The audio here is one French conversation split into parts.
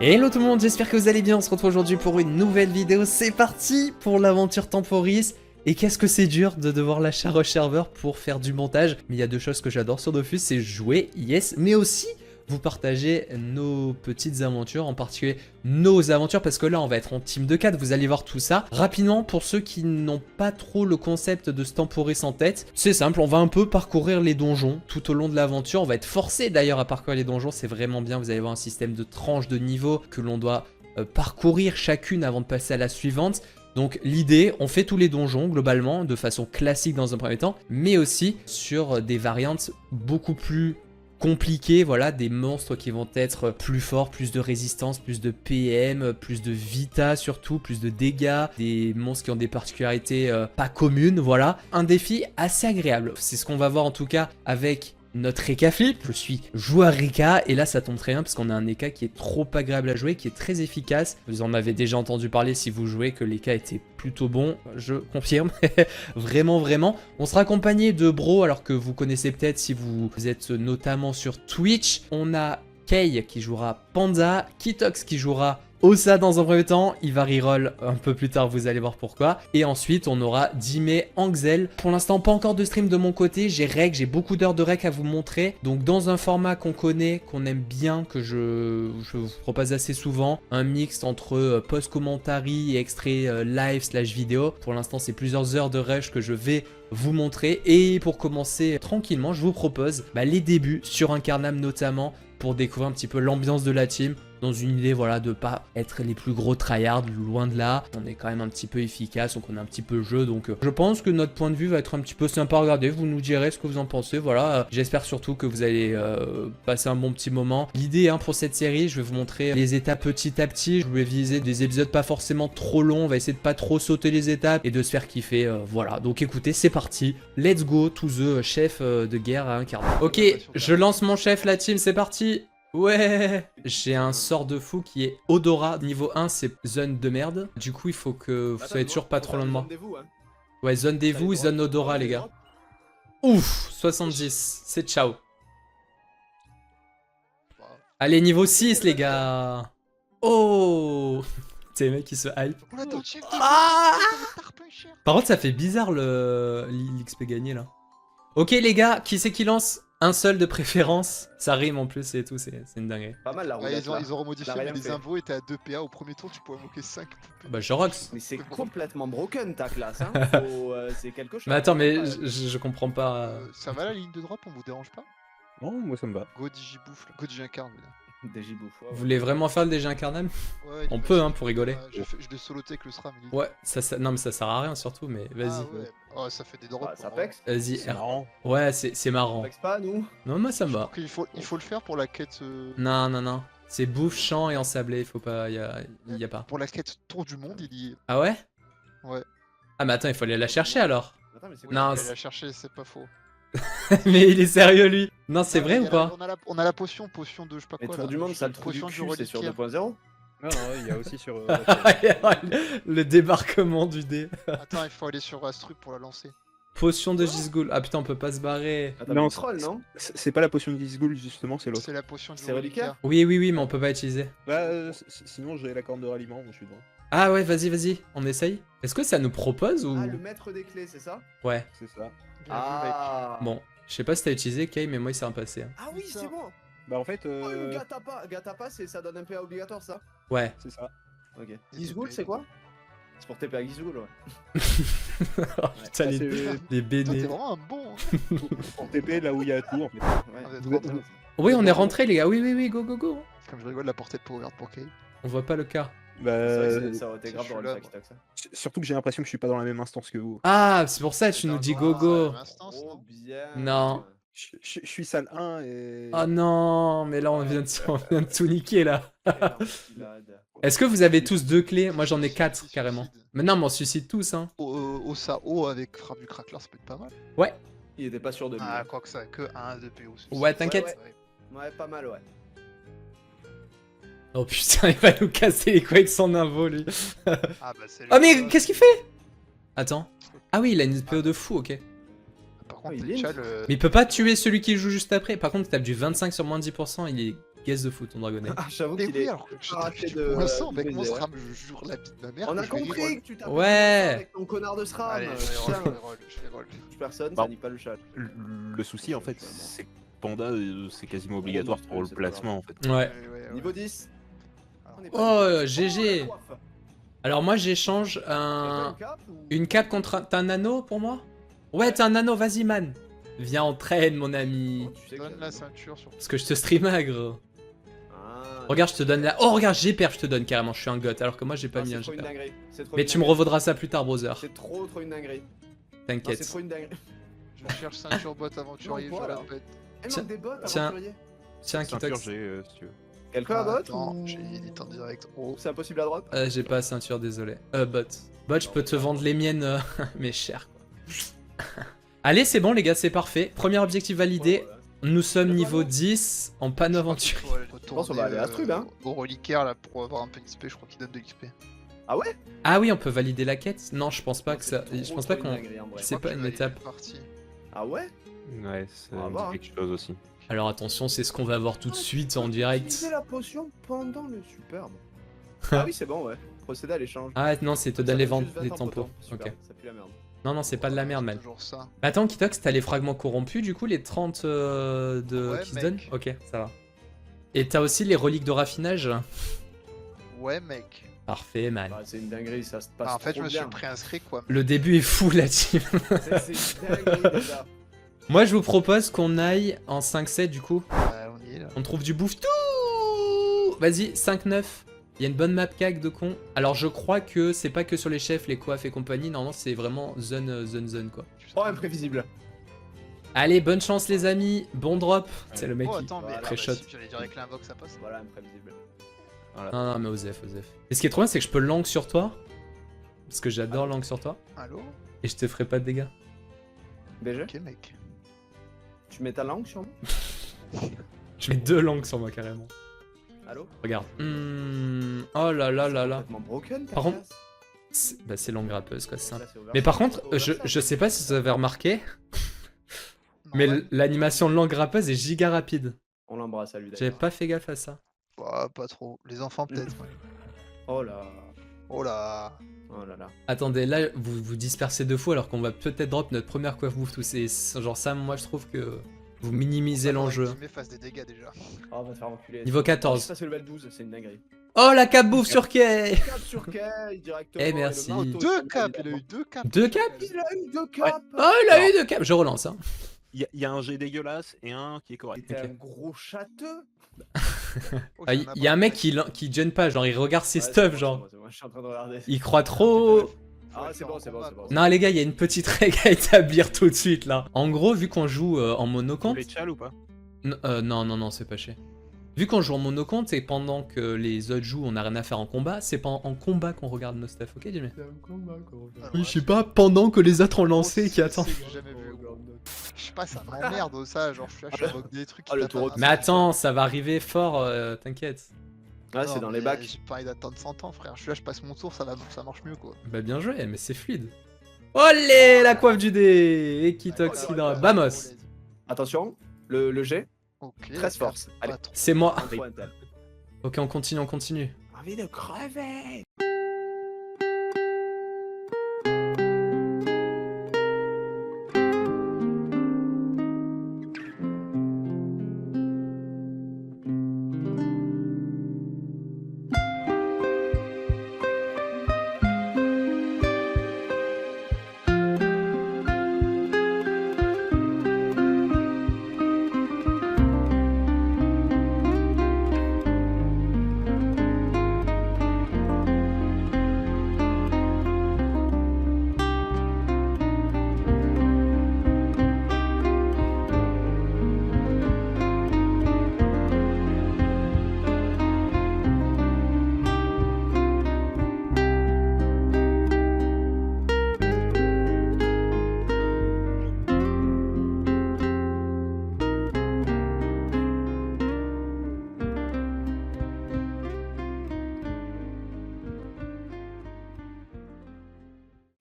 Hello tout le monde, j'espère que vous allez bien, on se retrouve aujourd'hui pour une nouvelle vidéo, c'est parti pour l'aventure Temporis. Et qu'est-ce que c'est dur de devoir lâcher un rush serveur pour faire du montage. Mais il y a deux choses que j'adore sur Dofus, c'est jouer, yes, mais aussi vous partager nos petites aventures, en particulier nos aventures, parce que là on va être en team de 4, vous allez voir tout ça. Rapidement, pour ceux qui n'ont pas trop le concept de ce Temporis en tête, c'est simple, on va un peu parcourir les donjons tout au long de l'aventure. On va être forcé d'ailleurs à parcourir les donjons, c'est vraiment bien, vous allez voir un système de tranches de niveau que l'on doit parcourir chacune avant de passer à la suivante. Donc l'idée, on fait tous les donjons globalement, de façon classique dans un premier temps, mais aussi sur des variantes beaucoup plus compliqué, voilà, des monstres qui vont être plus forts, plus de résistance, plus de PM, plus de vita surtout, plus de dégâts, des monstres qui ont des particularités pas communes, voilà. Un défi assez agréable, c'est ce qu'on va voir en tout cas avec notre Eka Flip. Je suis joueur Eka et là ça tombe très bien parce qu'on a un Eka qui est trop agréable à jouer, qui est très efficace. Vous en avez déjà entendu parler si vous jouez que l'Eka était plutôt bon, je confirme. Vraiment. On sera accompagné de Bro, alors que vous connaissez peut-être si vous êtes notamment sur Twitch. On a Kay qui jouera Panda, Kitox qui jouera Osa dans un premier temps, il va reroll un peu plus tard, vous allez voir pourquoi. Et ensuite, on aura Dime, Angzel. Pour l'instant, pas encore de stream de mon côté, j'ai beaucoup d'heures de rec à vous montrer. Donc dans un format qu'on connaît, qu'on aime bien, que je vous propose assez souvent, un mix entre post-commentary et extrait live / vidéo. Pour l'instant, c'est plusieurs heures de rush que je vais vous montrer. Et pour commencer tranquillement, je vous propose les débuts sur Incarnam notamment, pour découvrir un petit peu l'ambiance de la team, dans une idée, voilà, de pas être les plus gros tryhards, loin de là. On est quand même un petit peu efficace, donc on a un petit peu le jeu, donc je pense que notre point de vue va être un petit peu sympa à regarder. Vous nous direz ce que vous en pensez, voilà. J'espère surtout que vous allez passer un bon petit moment. L'idée pour cette série, je vais vous montrer les étapes petit à petit. Je vais viser des épisodes pas forcément trop longs, on va essayer de pas trop sauter les étapes et de se faire kiffer, voilà. Donc écoutez, c'est parti, let's go to the chef de guerre à incarner. Ok, je lance mon chef, la team, c'est parti. Ouais, j'ai un sort de fou qui est Odorat. Niveau 1, c'est zone de merde. Du coup, il faut que vous soyez toujours pas trop loin de moi. Ouais, zone des vous, zone Odorat, les gars. Ouf, 70, c'est ciao. Allez, niveau 6, les gars. Oh. C'est les mecs qui se hype. Ah, par contre, ça fait bizarre l'XP gagné, là. Ok, les gars, qui c'est qui lance? Un seul de préférence, ça rime en plus et tout, c'est une dinguerie. Pas mal la roulette, ils ont remodifié, mais les invos étaient à 2 PA au premier tour, tu pouvais invoquer 5 poupées. Bah je rox. Mais c'est complètement broken ta classe, hein. C'est quelque chose. Mais attends, mais je comprends pas. Ça va la ligne de drop, on vous dérange pas? Non, moi ça me va. Go Digibouffe, Go Digincarne. Digibouffe. Vous voulez vraiment faire le DG Incarnam? Ouais, on peut, pour rigoler. Je l'ai soloté avec le SRAM. Ouais, non mais ça sert à rien surtout, mais vas-y. Ah ouais. Oh, ça fait des drops. Ça pex. Vas-y, C'est marrant. Ouais, c'est marrant. Pex pas, nous. Non, moi ça me va. Il faut le faire pour la quête... Non. C'est bouffe, champ et ensablé, il faut pas... y a pas. Pour la quête Tour du Monde, il y est. Ah ouais? Ouais. Ah mais attends, il faut aller la chercher alors. Attends, mais c'est Oui, Non, on va la chercher, c'est pas faux. mais il est sérieux lui. Non, c'est vrai ou pas? On a la potion de je sais pas Mais quoi. Tour du Monde, ça le trou du cul, c'est sur 2.0. Non, il y a aussi sur. Le débarquement du dé. Attends, il faut aller sur Astruc pour la lancer. Potion de Gisgoul. Ah putain, on peut pas se barrer. Attends, Non, mais troll, non? C'est pas la potion de Gisgoul, justement, c'est l'autre. C'est la potion du C'est reliquaire. Oui, mais on peut pas utiliser. Bah, sinon j'ai la corne de ralliement, moi je suis devant. Ah ouais, vas-y, on essaye. Est-ce que ça nous propose ou... Ah, le maître des clés, c'est ça? Ouais. C'est ça. Ah. Bon, je sais pas si t'as utilisé, Kay, mais moi il s'est un passé. Ah oui, c'est bon. Bah en fait, Oh, le Gatapa, ça donne un PA obligatoire, ça? Ouais. c'est ça. Ok. Gizgoul, c'est quoi? C'est pour TP à Gizgoul, ouais. Oh, putain, Ça, les c'est T'es bénés. vraiment un bon. Hein. pour TP là où il y a tout en fait. Ouais. Vous êtes rentrés. Oui, on est rentré les gars. Oui, go. Comme je rigole, la porte est pas ouverte pour Kay. On voit pas le cas. C'est Bah, vrai que ça aurait été si grave je suis dans là, le Kitox, ça. surtout que j'ai l'impression que je suis pas dans la même instance que vous. Ah, c'est pour ça que tu nous dis go. Oh, bien. Non. Je suis salle 1 et. Oh non, mais là on vient de tout niquer là. Enfilade. Est-ce que vous avez tous 2 clés? Moi j'en ai 4 carrément. Mais non, mais on se suicide tous hein. Osa O avec frappe du crackler, ça peut être pas mal. Ouais. Il était pas sûr de lui. Ah, quoi que ça, que 1 de PO. Ouais, t'inquiète. Ouais, pas mal, ouais. Oh putain, il va nous casser les couilles avec son info lui. Ah bah c'est Oh mais qu'est-ce qu'il fait? Attends. Ah oui, il a une PO de fou, ok. Par contre, il les est chals. Mais il peut pas tuer celui qui joue juste après. Par contre, il tape du 25 sur moins de 10%, il est guess de foot, ton dragonnet. Ah, j'avoue Mais qu'il oui, est. alors que je arraché tapais du de- moins 100 avec du mon baiser, SRAM, je jure la vie de ma mère. On a que je vais compris reroll. que tu tapais Ouais. avec ton connard de SRAM. Allez, je vais reroll, je vais reroll. Personne, Bon. ça dit pas le chat. Le souci, en fait, c'est que Panda, c'est quasiment obligatoire non, pour le c'est pas placement, en fait. Ouais. Ouais. Niveau 10. Alors, On est Oh, pas- GG. la coiffe. Alors moi, j'échange T'as un... une cape ou- une cape contre un... T'as un anneau pour moi? Ouais, t'as un anneau, vas-y, man. Viens, on traîne, mon ami. Oh, tu sais que Donne j'ai- la ceinture sur. Parce que je te stream, gros. Ah. Regarde, je te donne la... Oh, regarde, j'ai perf, je te donne carrément, je suis un goth, alors que moi, j'ai pas Non, mis c'est un trop une GPR. dinguerie. C'est trop Mais une tu me dinguerie. revaudras ça plus tard, brother. C'est trop une dinguerie. Non, c'est T'inquiète. trop une dinguerie. Je cherche ceinture bot aventurier, Non, je voilà. la bête. Eh, Tiens, manque des bottes, tiens. aventurier. Tiens, Ceinture, Kitox. j'ai, si tu veux. Quelqu'un a bot Non, ou- j'ai hit en direct. Oh. C'est impossible à droite J'ai pas ceinture, désolé. Bot. Bot, je peux te vendre les miennes, mais cher, quoi. Allez, c'est bon, les gars, c'est parfait. Premier objectif validé. Ouais, voilà. Nous sommes niveau 10 en panneau aventurier. Je pense qu'on va aller à Strub, hein. Au reliquaire là pour avoir un peu d'XP, je crois qu'il donne de l'XP. Ah ouais Ah oui, on peut valider la quête? Non, je pense pas que ça. C'est Je trop, pense pas trop une qu'on. dinguerie, en vrai. C'est pas une étape. Ah ouais Ouais, c'est Ah bah, hein. quelque chose aussi. Alors attention, c'est ce qu'on va voir tout de suite en direct. Utiliser la potion pendant le superbe. Ah oui, c'est bon, ouais. Procéder à l'échange. Ah non, c'est te Ça donner les donne ventes, juste 20 les en tempos. potent. Super, Ok. ça pue la merde. Non, non, c'est pas de la merde, man. Toujours ça. Attends, Kitox, t'as les fragments corrompus, du coup, les 30 de... Ouais, qui se mec. donnent? Ok, ça va. Et t'as aussi les reliques de raffinage? Ouais, mec. Parfait, man. Bah, c'est une dinguerie, ça se passe Ah, en fait, je trop me suis bien. préinscrit quoi. Le début est fou, la team. C'est une dinguerie déjà. Moi, je vous propose qu'on aille en 5-7, du coup. On y est là. On trouve du bouffe tout. Vas-y, 5-9. Il y a une bonne map cag de con. Alors, je crois que c'est pas que sur les chefs, les coiffes et compagnie. Normalement, c'est vraiment zone, quoi. Oh, imprévisible. Allez, bonne chance, les amis. Bon drop. C'est le mec Oh, qui... attends, mais Voilà, pré-shot. j'allais dire avec l'invoque ça passe. Voilà, imprévisible. Non, non, mais Osef. Et ce qui est trop bien, c'est que je peux langue sur toi. Parce que j'adore langue sur toi. Allô? Et je te ferai pas de dégâts. BG, Ok, mec. tu mets ta langue sur moi Je mets 2 langues sur moi, carrément. Allô Regarde. Oh là là là là. Complètement broken, ta Par contre, classe. Bah, c'est langue rappeuse, quoi, c'est simple. Là, c'est over. Mais par contre, Over ça. je sais pas si vous avez remarqué, Non, mais ouais. l'animation de langue rappeuse est giga rapide. On l'embrasse à lui J'avais d'ailleurs. pas fait gaffe à ça. Bah, pas trop. Les enfants peut-être. Ouais. Oh là. Oh là. Oh là là. Attendez, là, vous vous dispersez 2 fois alors qu'on va peut-être drop notre première coiffe bouffe tous. Et genre ça, moi, je trouve que vous minimisez l'enjeu. Mais fasse des dégâts déjà. Oh, on va te faire enculer. Niveau 14. Ça, c'est level 12, c'est une dinguerie. Oh, la cape bouffe sur quai. Cap sur Kay directement. Eh, merci. et le marteau, Deux c'est caps, il a évidemment. eu 2 caps. 2 caps? Il a eu 2 caps. Oh, il a eu 2 caps. Je relance, hein. Il y a un jet dégueulasse et un qui est correct. C'était Ok. un gros châteux. Oh, Ah, il y a un mec qui gêne pas, genre il regarde ses Ouais, c'est stuff, bon, genre. c'est bon, je suis en train de regarder. Il croit trop. Ah, c'est bon, c'est bon, c'est bon. Non, les gars, il y a une petite règle à établir tout de suite là. En gros, vu qu'on joue en Vous monocompte. voulez chal ou pas? Non, c'est pas chier. Vu qu'on joue en monocompte et pendant que les autres jouent, on a rien à faire en combat, c'est pas en combat qu'on regarde nos stuff, ok, Jimmy? Oui, je sais pas, pendant que les autres ont lancé et qui attendent. J'ai jamais vu. Je sais pas, ça m'emmerde ça. Genre, je suis là, je invoque des trucs. Ah, le tapent taureau un de- Mais instant. attends, ça va arriver fort, t'inquiète. Ah, c'est Non, dans les mais bacs. J'ai pas envie d'attendre 100 ans, frère. Je suis là, je passe mon tour, ça marche mieux quoi. Bah bien joué, mais c'est fluide. Olé, la coiffe du dé. Et Kitoxidra. Vamos. Attention, le G, Ok. 13 force. Allez, Pas trop. C'est moi. un point tel. Ok, on continue. Envie de crever.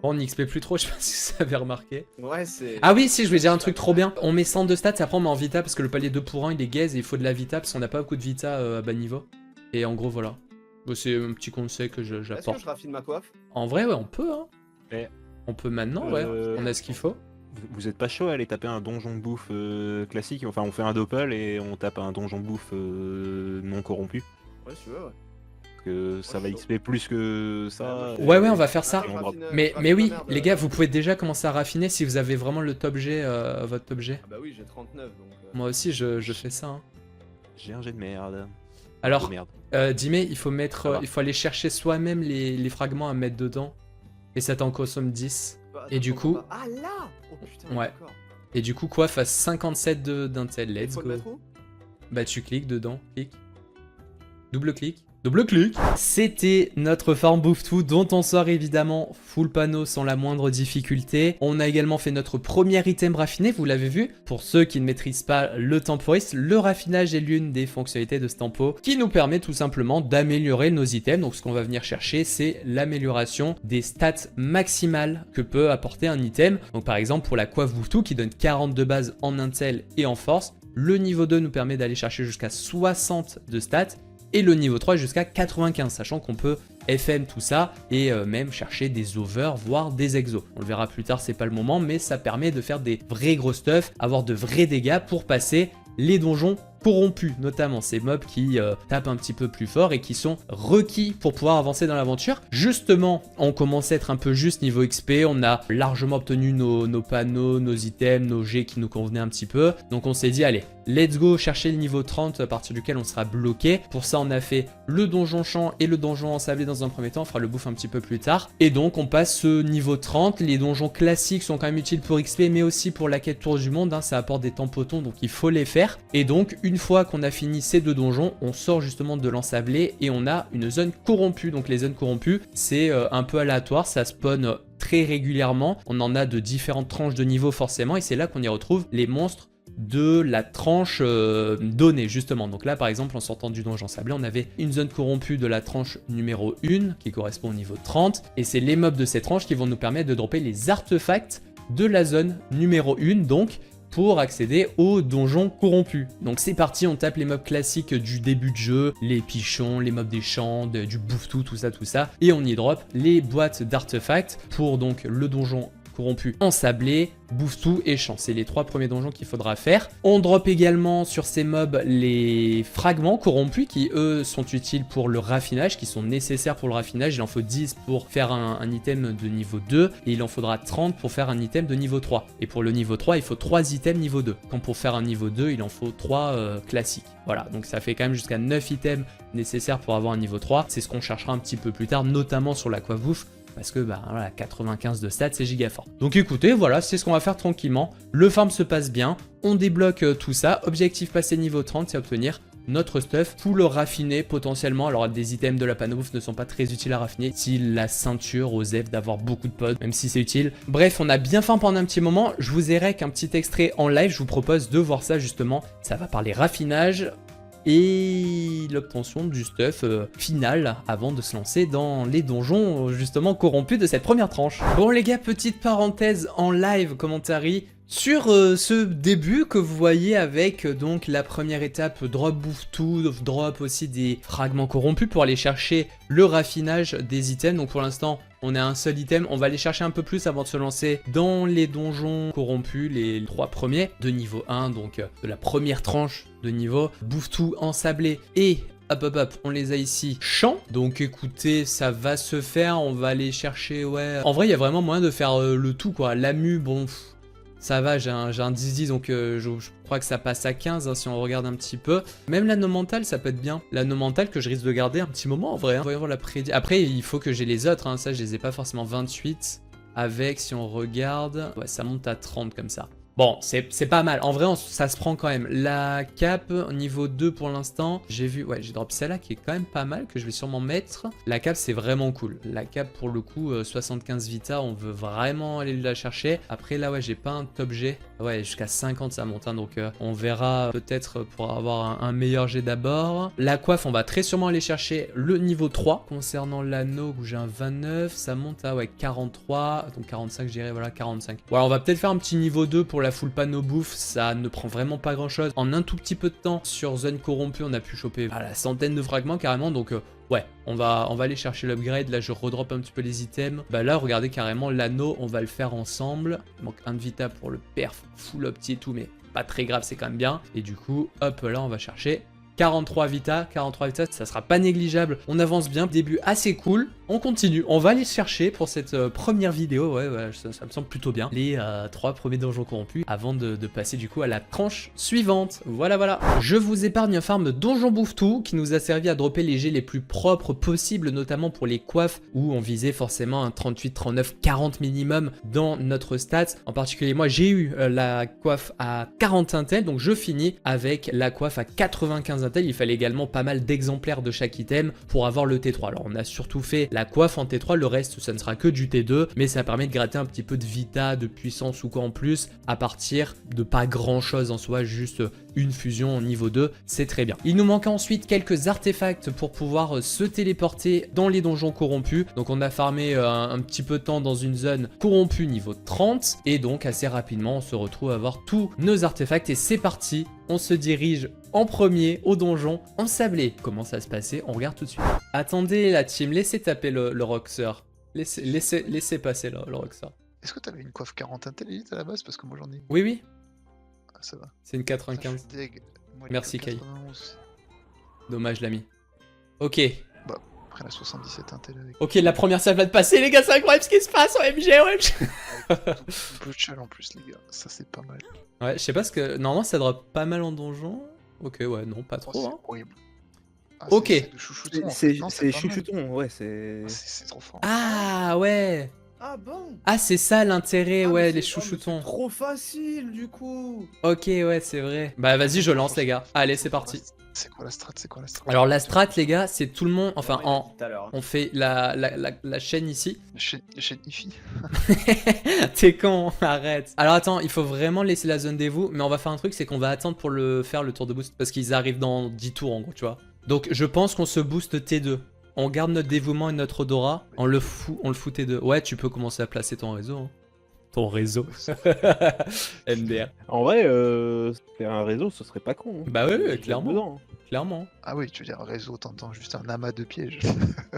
Bon, on XP plus trop, je sais pas si vous avez remarqué. Ouais, c'est. Ah oui, si, je vais dire un truc trop bien. On met 100 de stats, après on met en vita parce que le palier 2 pour 1 il est gaze et il faut de la vita parce qu'on n'a pas beaucoup de vita à bas niveau. Et en gros, voilà. Bon, c'est un petit conseil que Est-ce que j'apporte. je raffine ma coiffe? En vrai, ouais, on peut, hein. Eh. On peut maintenant, ouais. On a ce qu'il faut. Vous êtes pas chaud à aller taper un donjon de bouffe classique? Enfin, on fait un doppel et on tape un donjon de bouffe non corrompu. Ouais, si tu veux, ouais. Parce que ça va chaud. XP plus que ça. Ouais, ouais, on va faire ça. Ah, je raffine, Mais je raffine oui, ma merde, les gars, vous pouvez déjà commencer à raffiner si vous avez vraiment le top G, votre top G. Ah bah oui, j'ai 39 donc. Moi aussi, je fais ça. Hein. J'ai un jet de merde. Alors, Oh, merde. Dimé, il faut mettre, Ça va. il faut aller chercher soi-même les fragments à mettre dedans. Et ça t'en consomme 10. Bah, et du attends, coup- Ah là! Oh putain, Ouais. d'accord. Et du coup, quoi, face 57 d'intel, Il let's faut le go. mettre où? Bah tu cliques dedans, clique. Double clic. Double clic. C'était notre farm bouffe tout dont on sort évidemment full panneau sans la moindre difficulté. On a également fait notre premier item raffiné, vous l'avez vu. Pour ceux qui ne maîtrisent pas le temporiste, le raffinage est l'une des fonctionnalités de ce tempo qui nous permet tout simplement d'améliorer nos items. Donc ce qu'on va venir chercher, c'est l'amélioration des stats maximales que peut apporter un item. Donc par exemple pour la coiffe bouffe tout qui donne 40 de base en intel et en force. Le niveau 2 nous permet d'aller chercher jusqu'à 60 de stats. Et le niveau 3 jusqu'à 95, sachant qu'on peut FM tout ça et même chercher des overs, voire des exos. On le verra plus tard, c'est pas le moment, mais ça permet de faire des vrais gros stuff, avoir de vrais dégâts pour passer les donjons corrompus, notamment ces mobs qui tapent un petit peu plus fort et qui sont requis pour pouvoir avancer dans l'aventure. Justement, on commence à être un peu juste niveau XP, on a largement obtenu nos panneaux, nos items, nos G qui nous convenaient un petit peu. Donc on s'est dit, allez, let's go chercher le niveau 30 à partir duquel on sera bloqué. Pour ça, on a fait le donjon champ et le donjon ensablé dans un premier temps, on fera le bouffe un petit peu plus tard. Et donc on passe ce niveau 30, les donjons classiques sont quand même utiles pour XP, mais aussi pour la quête tour du monde, hein, ça apporte des tempotons, donc il faut les faire. Et donc, une fois qu'on a fini ces deux donjons, on sort justement de l'ensablé et on a une zone corrompue. Donc les zones corrompues, c'est un peu aléatoire, ça spawn très régulièrement. On en a de différentes tranches de niveau forcément et c'est là qu'on y retrouve les monstres de la tranche donnée justement. Donc là par exemple en sortant du donjon sablé, on avait une zone corrompue de la tranche numéro 1 qui correspond au niveau 30 et c'est les mobs de cette tranche qui vont nous permettre de dropper les artefacts de la zone numéro 1 donc pour accéder au donjon corrompu. Donc c'est parti, on tape les mobs classiques du début de jeu, les pichons, les mobs des champs, du bouffe-tout, tout ça, et on y drop les boîtes d'artefacts pour donc le donjon corrompu ensablé, bouffe-tout et champ. C'est les 3 premiers donjons qu'il faudra faire. On drop également sur ces mobs les fragments corrompus qui eux sont utiles pour le raffinage, qui sont nécessaires pour le raffinage. Il en faut 10 pour faire un item de niveau 2 et il en faudra 30 pour faire un item de niveau 3. Et pour le niveau 3, il faut 3 items niveau 2. Quand pour faire un niveau 2, il en faut 3 classiques. Voilà, donc ça fait quand même jusqu'à 9 items nécessaires pour avoir un niveau 3. C'est ce qu'on cherchera un petit peu plus tard, notamment sur la coiffe bouffe. Parce que bah voilà, 95 de stats c'est giga fort. Donc écoutez, voilà, c'est ce qu'on va faire tranquillement. Le farm se passe bien, on débloque tout ça. Objectif passé niveau 30, c'est obtenir notre stuff pour le raffiner potentiellement. Alors des items de la panneau bouffe ne sont pas très utiles à raffiner, si la ceinture aux F d'avoir beaucoup de pods, même si c'est utile. Bref, on a bien faim pendant un petit moment. Je vous ai rec un petit extrait en live, je vous propose de voir ça justement. Ça va parler raffinage et l'obtention du stuff final avant de se lancer dans les donjons justement corrompus de cette première tranche. Bon les gars, petite parenthèse en live commentary sur ce début que vous voyez avec donc la première étape drop bouffe tout, drop aussi des fragments corrompus pour aller chercher le raffinage des items. Donc pour l'instant on a un seul item, on va aller chercher un peu plus avant de se lancer dans les donjons corrompus, les 3 premiers de niveau 1, donc de la première tranche de niveau. Bouffe tout ensablé et hop, on les a ici champ. Donc écoutez, ça va se faire, on va aller chercher, ouais. En vrai, il y a vraiment moyen de faire le tout quoi. L'amu, bon, ça va, j'ai un 10-10 donc je crois que ça passe à 15 hein, si on regarde un petit peu. Même l'anneau mental, ça peut être bien. L'anneau mental que je risque de garder un petit moment en vrai. Hein. Voyons voir la prédit. Après, il faut que j'ai les autres, hein. Ça je les ai pas forcément 28. Avec, si on regarde, ouais, ça monte à 30 comme ça. Bon, c'est pas mal. En vrai, ça se prend quand même. La cape, niveau 2 pour l'instant. J'ai vu, ouais, j'ai drop celle-là qui est quand même pas mal, que je vais sûrement mettre. La cape, c'est vraiment cool. La cape, pour le coup, 75 Vita, on veut vraiment aller la chercher. Après, là, ouais, j'ai pas un top G. Ouais, jusqu'à 50, ça monte. Hein, donc, on verra peut-être pour avoir un meilleur G d'abord. La coiffe, on va très sûrement aller chercher le niveau 3. Concernant l'anneau, où j'ai un 29, ça monte à, ouais, 43. Donc, 45, je dirais, voilà, 45. Voilà, on va peut-être faire un petit niveau 2 pour la full panneau bouffe, ça ne prend vraiment pas grand chose. En un tout petit peu de temps, sur zone corrompue, on a pu choper la centaine de fragments carrément, donc ouais, on va aller chercher l'upgrade. Là, je redrop un petit peu les items. Bah là, regardez carrément l'anneau, on va le faire ensemble. Il manque un de Vita pour le perf, full opti et tout, mais pas très grave, c'est quand même bien. Et du coup, hop, là, on va chercher 43 Vita, ça sera pas négligeable. On avance bien, début assez cool. On continue, on va aller chercher pour cette première vidéo, ouais, ça me semble plutôt bien, les 3 premiers donjons corrompus avant de passer du coup à la tranche suivante. Voilà. Je vous épargne un farm de donjon bouffe tout qui nous a servi à dropper les jets les plus propres possibles, notamment pour les coiffes où on visait forcément un 38, 39, 40 minimum dans notre stats. En particulier, moi j'ai eu la coiffe à 40 intel, donc je finis avec la coiffe à 95 intel. Il fallait également pas mal d'exemplaires de chaque item pour avoir le T3. Alors on a surtout fait la coiffe en T3, le reste ça ne sera que du T2, mais ça permet de gratter un petit peu de Vita, de puissance ou quoi en plus, à partir de pas grand chose en soi, juste une fusion au niveau 2, c'est très bien. Il nous manque ensuite quelques artefacts pour pouvoir se téléporter dans les donjons corrompus. Donc on a farmé un petit peu de temps dans une zone corrompue niveau 30, et donc assez rapidement on se retrouve à avoir tous nos artefacts, et c'est parti, on se dirige en premier au donjon ensablé. Comment ça se passait? On regarde tout de suite. Attendez la team, laissez taper le Roxer. Laissez passer le Roxer. Est-ce que t'avais une coiffe 40 intelligente à la base? Parce que moi j'en ai. Oui. Ah, ça va. C'est une 95. Moi, Merci Kai. 91. Dommage l'ami. Ok. Bah, après la 77 intel avec. Ok, la première salve va de passer les gars, c'est incroyable ce qui se passe en MG, ouais. Un peu de chal en plus les gars, ça c'est pas mal. Ouais, je sais pas ce que... Normalement ça drop pas mal en donjon. Ok, ouais, non, pas trop. C'est Hein. horrible. Ah, Ok. C'est de chouchouton. C'est Non, pas mal. chouchouton, ouais, c'est... C'est trop fort. Ah ouais. Ah bon? Ah c'est ça l'intérêt, Ah, mais ouais, c'est- les oh, mais chouchoutons. c'est trop facile du coup. Ok, ouais, c'est vrai. Bah vas-y, je lance les gars. Allez, c'est parti. C'est quoi la strat? Alors la strat les gars, c'est tout le monde... Enfin, Ouais, tout à l'heure. on fait la chaîne ici. Chaîne IFI. T'es con, arrête. Alors attends, il faut vraiment laisser la zone des vous, mais on va faire un truc, c'est qu'on va attendre pour faire le tour de boost, parce qu'ils arrivent dans 10 tours en gros, tu vois. Donc je pense qu'on se booste T2. On garde notre dévouement et notre odorat, on le fout T2. Ouais, tu peux commencer à placer ton réseau. Hein. Ton réseau. MDR. En vrai, faire un réseau, ce serait pas con. Hein. Bah ouais, J'ai clairement. dedans, hein. Clairement. Ah oui, tu veux dire réseau, t'entends juste un amas de pièges.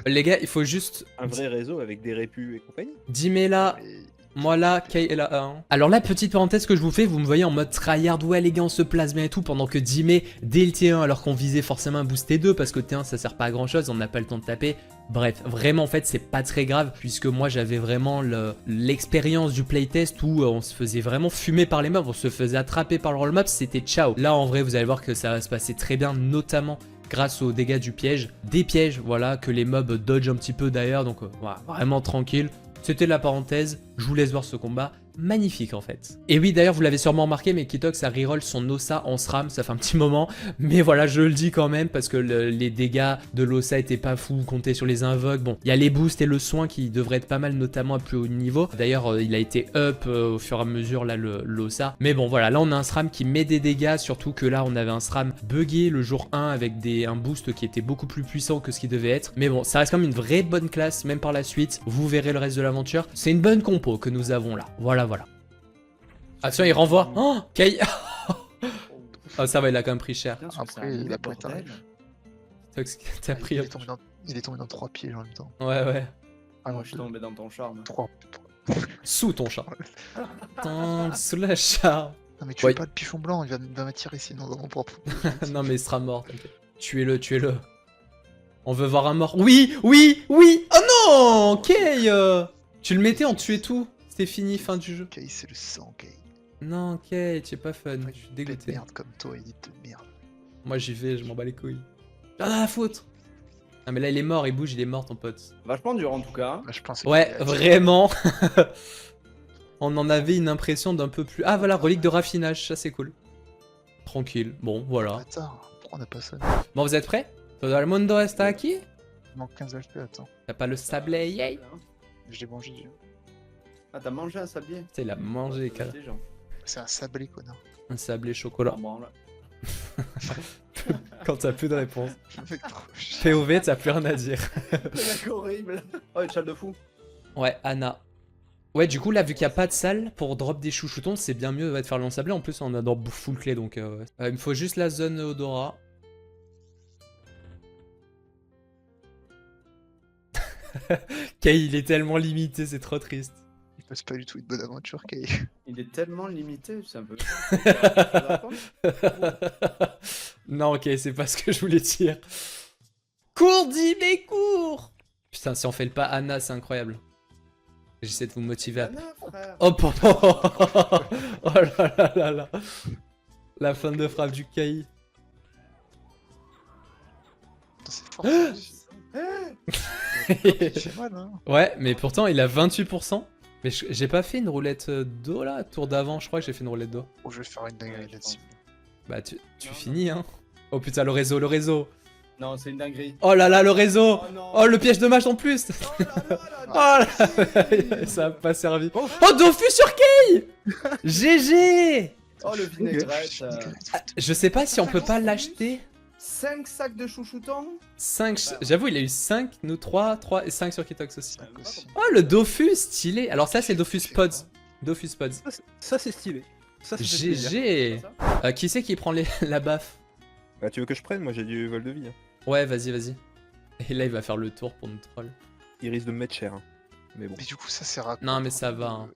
Les gars, il faut juste... Un vrai réseau avec des répus et compagnie. Dimé là, Mais- moi là, Kay est là. Hein. Alors là, petite parenthèse que je vous fais, vous me voyez en mode tryhard, ouais les gars on se place bien et tout, pendant que Dimé dès le T1, alors qu'on visait forcément un boost T2, parce que T1 ça sert pas à grand chose, on n'a pas le temps de taper. Bref, vraiment en fait c'est pas très grave, puisque moi j'avais vraiment l'expérience du playtest où on se faisait vraiment fumer par les mobs, on se faisait attraper par le roll mob, c'était ciao. Là en vrai vous allez voir que ça va se passer très bien, notamment grâce aux dégâts du piège. Des pièges, voilà, que les mobs dodge un petit peu d'ailleurs, donc voilà, vraiment tranquille. C'était la parenthèse, je vous laisse voir ce combat. Magnifique en fait. Et oui d'ailleurs vous l'avez sûrement remarqué, mais Kitox a reroll son Ossa en SRAM, ça fait un petit moment, mais voilà je le dis quand même parce que les dégâts de l'Ossa étaient pas fous, comptés sur les invoques, bon il y a les boosts et le soin qui devraient être pas mal, notamment à plus haut niveau. D'ailleurs il a été up au fur et à mesure là l'Ossa, mais bon voilà, là on a un SRAM qui met des dégâts, surtout que là on avait un SRAM buggé le jour 1 avec un boost qui était beaucoup plus puissant que ce qui devait être, mais bon ça reste quand même une vraie bonne classe, même par la suite, vous verrez le reste de l'aventure, c'est une bonne compo que nous avons là, voilà. Attention, il renvoie. Oh, Kay. Oh, ça va, il a quand même pris cher. Putain, ce que Après, c'est un il a nul, pas été bordel. Tox, t'as pris. Il est tombé dans 3 pièges en même temps. Ouais. Ah, moi je suis tombé dans ton charme. 3. Sous ton char. Sous la char. Non mais tu Ouais. es pas le pichon blanc, il va m'attirer sinon dans mon propre. Non, mais il sera mort. T'inquiète. Tuez-le. On veut voir un mort. Oui. Oh non, Kay. Tu le mettais, on tuait tout. C'était fini, fin du jeu. Ok, c'est le sang, ok. Non, Kay, tu es pas fun. Je suis dégoûté. Merde comme toi, il dit de merde. Moi, j'y vais, je m'en bats les couilles. Ah, la faute. Ah, mais là, il est mort, il bouge, il est mort, ton pote. Vachement dur en tout cas. Bah, je pense Ouais, vraiment. On en avait une impression d'un peu plus... Ah voilà, relique de raffinage, ça c'est cool. Tranquille, bon, voilà. Bâtard, pourquoi on a pas ça? Bon, vous êtes prêts? Todo el mundo está aquí? Il manque 15 HP, attends. T'as pas le sablé, yay? Je l'ai mangé déjà. Ah, t'as mangé un sablier? Il a mangé, cara. Des gens. C'est un sablé, connard. Un sablé chocolat. Ah, bon, là. Quand t'as plus de réponse. Mec, trop chiant. POV, t'as plus rien à dire. C'est horrible. Oh, une chale de fou. Ouais, Anna. Ouais, du coup, là, vu qu'il n'y a pas de salle pour drop des chouchoutons, c'est bien mieux de faire le sablé. En plus, on a dans full clé, donc... ouais. Il me faut juste la zone Odora. Kay, il est tellement limité, c'est trop triste. Il passe pas du tout une bonne aventure, Kay. Il est tellement limité, c'est un peu. Non, ok, c'est pas ce que je voulais dire. Cours, dis, mais cours! Putain, si on fait le pas Anna, c'est incroyable. J'essaie de vous motiver à... Anna, frère. Oh, pardon. Oh là là là là. La fin de frappe du Kai. Putain, c'est fort. ça. Il fait mal, hein. Ouais, mais pourtant, il a 28%. Mais j'ai pas fait une roulette d'eau, là? Tour d'avant, je crois que j'ai fait une roulette d'eau. Oh, je vais faire une dinguerie Ouais, je là-dessus. Bah, tu Non, finis, hein. Oh putain, le réseau, le réseau. Non, c'est une dinguerie. Oh là là, le réseau. Oh non. Oh, le piège de match en plus. Oh là là Oh là. Ça a pas servi. Oh, Dofus sur Kay. GG. Oh, le vinaigrette. Je sais pas si on peut pas l'acheter. 5 sacs de chouchoutons. 5, j'avoue, il a eu 5, nous 3 et 5 sur Kitox aussi. Cinq aussi. Oh, le Dofus, stylé. Alors ça, c'est Dofus Pods. Dofus Pods. Ça, c'est stylé. Ça fait plaisir. GG. Qui c'est qui prend la baffe? Bah, tu veux que je prenne? Moi, j'ai du vol de vie. Hein. Ouais, vas-y, vas-y. Et là, il va faire le tour pour nous troll. Il risque de me mettre cher. Hein. Mais bon. Mais du coup, ça sert à quoi? Non, mais pour ça va, hein.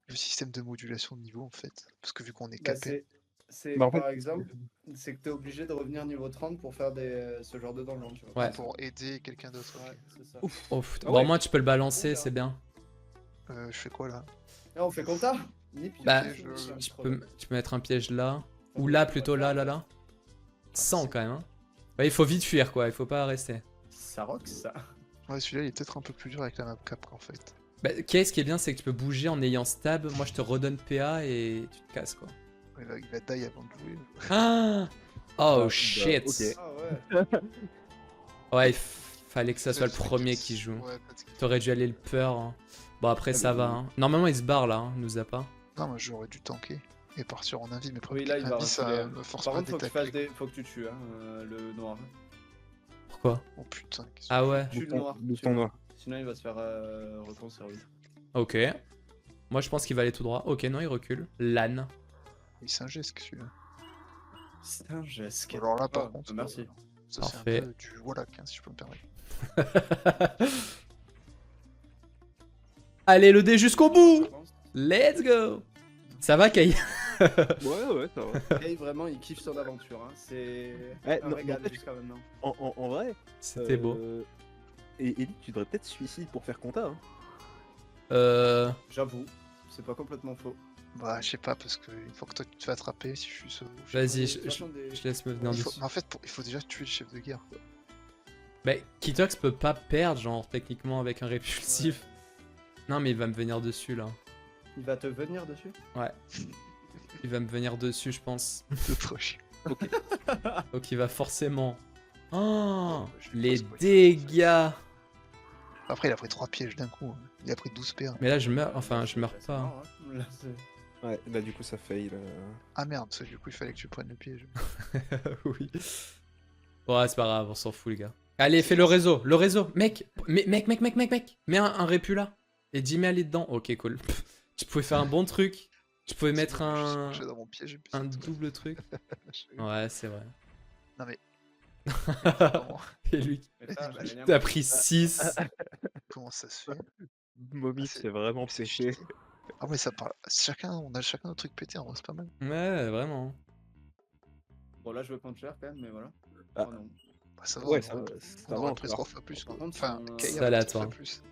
Le système de modulation de niveau, en fait. Parce que vu qu'on est Bah, capé. c'est Bah, en par fait- exemple, c'est que t'es obligé de revenir niveau 30 pour faire ce genre de donjon, tu vois. Ouais. Pour aider quelqu'un d'autre. ok. Ouais, c'est ça. Oh, putain. Ah Bon, ouais. moi, tu peux le balancer, c'est bien. Je fais quoi là? Ah, on fait compta. Ni pire. Bah, je- tu peux mettre un piège là. Ou là, plutôt là, là, là. 100 quand même, hein. Ouais, il faut vite fuir, quoi. Il faut pas rester. Ça rock, ça. Ouais, celui-là il est peut-être un peu plus dur avec la map cap en fait. Bah, ce qui est bien, c'est que tu peux bouger en ayant stab. Moi, je te redonne PA et tu te casses, quoi. Il va die avant de jouer. Ah oh, Bah, shit. ok. Ah ouais. Ouais, il fallait que ça soit le premier qui joue. Ouais, parce que- T'aurais dû aller le peur. Hein. Bon, après, ça va. Hein. Normalement, il se barre là, hein. Il nous a pas. Non, moi j'aurais dû tanker et partir en invi, mais Oui, là, il va invi, ça reculer. me force Par pas à contre, faut que, détacler. faut que tu tues le noir. Pourquoi? Oh putain, qu'est-ce Ah ouais. Tue le Bouton- noir. bouton noir. Sinon, il va se faire reconserver. Ok. Moi, je pense qu'il va aller tout droit. Ok, non, il recule. L'âne. que- c'est un geste celui-là. C'est un geste. Alors là, par Ah, contre, merci. ça c'est Parfait. un peu du Wallach, hein, si je peux me permettre. Allez, le dé jusqu'au bout. Je pense. Let's go. Ça va, Kai? Ouais, ça va. Kay, vraiment, il kiffe son aventure. Hein. C'est Ouais, un non, régal en fait- jusqu'à maintenant. En vrai. C'était beau. Et Ellie, tu devrais peut-être suicide pour faire compta. Hein. J'avoue, c'est pas complètement faux. Bah, je sais pas, parce que une fois que toi tu te fais attraper, si je suis solo. je sais Vas-y, De je toute façon, des- laisse me venir pas. dessus. Mais en fait, il faut déjà tuer le chef de guerre. Quoi. Bah, Kitox peut pas perdre, genre, techniquement, avec un répulsif. Non, mais il va me venir dessus, là. Il va te venir dessus. Il va me venir dessus, je pense. C'est trop chiant. Donc il va forcément... Oh, je vais les pas spoiler. dégâts. Après, il a pris 3 pièges d'un coup. Hein. Il a pris 12 PA. Mais là, je meurs. Enfin, je meurs Là, c'est pas. mort, hein. Là, c'est- Ouais, bah du coup ça fail. Ah merde, ça, du coup, il fallait que tu prennes le piège. Oui. Ouais, c'est pas grave, on s'en fout, les gars. Allez, fais le réseau. Le réseau. Mec. Mec. Mets un répu là. Et dis-moi aller dedans. Ok, cool. Tu pouvais faire un bon truc. Tu pouvais mettre un... Je suis dans mon piège. et puis un c'est tout. double truc. Je- Ouais, c'est vrai. Non mais. Et lui, Mais ça, j'avais rien t'as compris. pris 6. Comment ça se fait? Mommy, c'est- c'est vraiment C'est péché. cheaté. Ah ouais, ça parle. On a chacun notre truc pété, en vrai, c'est pas mal. Ouais, vraiment. Bon, là, je veux prendre cher quand même, mais voilà. Ah. Oh, non. Bah, ça va, Ouais, on ça, aurait- ça on va aurait pris encore. 3 fois plus. Par Quoi. contre, Enfin, c'est un- Kay C'est a pris aléatoire. 3 fois plus.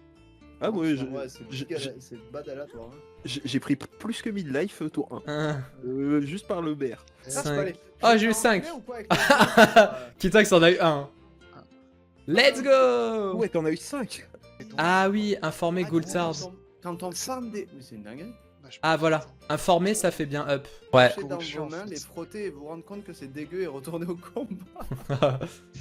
Ah ouais, Ouais, c'est j'ai- c'est bad aléatoire. Hein. j'ai pris plus que midlife tour 1. Un. Juste par le BR. Ça, Cinq. c'est pas les- Ah, Je j'ai eu vais 5. enlever ou quoi avec les- Kitox en a eu un. Let's go. Ouais, t'en as eu 5. Et donc, Ah oui, informer Ah, Goultard. Quand on farm des. Mais c'est une dinguerie. Bah, je Ah pense voilà, que- informer ça fait bien up. Ouais. Lâchez dans vos Chiant, mains, en fait. les frotter et vous rendre compte que c'est dégueu et retourner au combat.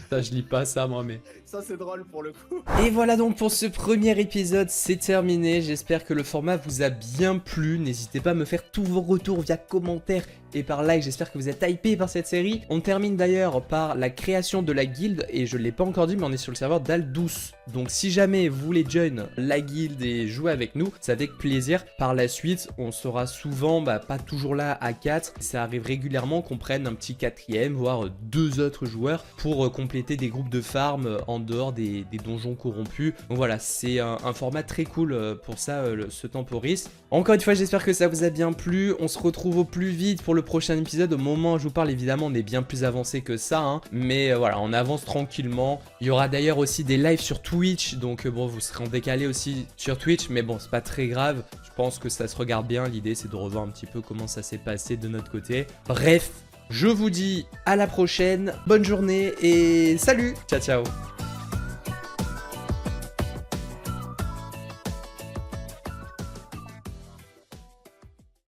Ça je lis pas ça moi mais... Ça c'est drôle pour le coup. Et voilà donc pour ce premier épisode, c'est terminé. J'espère que le format vous a bien plu. N'hésitez pas à me faire tous vos retours via commentaires et par like. J'espère que vous êtes hypés par cette série. On termine d'ailleurs par la création de la guilde. Et je l'ai pas encore dit, mais on est sur le serveur d'Aldous. Donc si jamais vous voulez join la guilde et jouer avec nous, c'est avec plaisir. Par la suite, on sera souvent, pas toujours là à 4. Ça arrive régulièrement qu'on prenne un petit 4ème, voire 2 autres joueurs pour compléter des groupes de farm en dehors des donjons corrompus. Donc voilà, c'est un format très cool pour ça, ce Temporis. Encore une fois, j'espère que ça vous a bien plu. On se retrouve au plus vite pour le prochain épisode. Au moment où je vous parle, évidemment, on est bien plus avancé que ça, hein. Mais voilà, on avance tranquillement. Il y aura d'ailleurs aussi des lives sur Twitch. Donc bon, vous serez en décalé aussi sur Twitch. Mais bon, c'est pas très grave. Je pense que ça se regarde bien. L'idée, c'est de revoir un petit peu comment ça s'est passé de notre côté. Bref, je vous dis à la prochaine. Bonne journée et salut. Ciao, ciao.